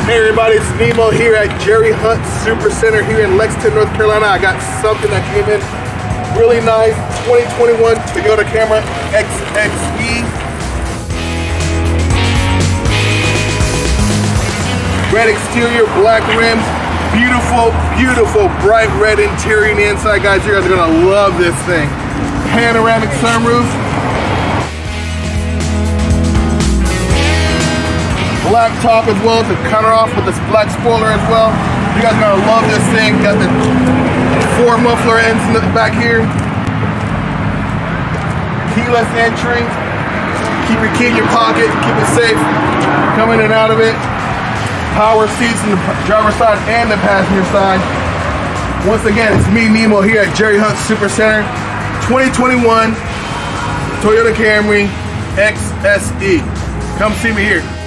Hey everybody, it's Nemo here at Jerry Hunt Super Center here in Lexington, North Carolina. I got something that came in really nice. 2021 Toyota Camry XXE. Red exterior, black rims. Beautiful, beautiful bright red interior on the inside, guys. You guys are gonna love this thing. Panoramic sunroof. Black top as well to counter off with this black spoiler as well. You guys are gonna love this thing. Got the 4 muffler ends in the back here. Keyless entry. Keep your key in your pocket. Keep it safe. Come in and out of it. Power seats in the driver's side and the passenger side. Once again, it's me, Nemo, here at Jerry Hunt Super Center. 2021 Toyota Camry XSE. Come see me here.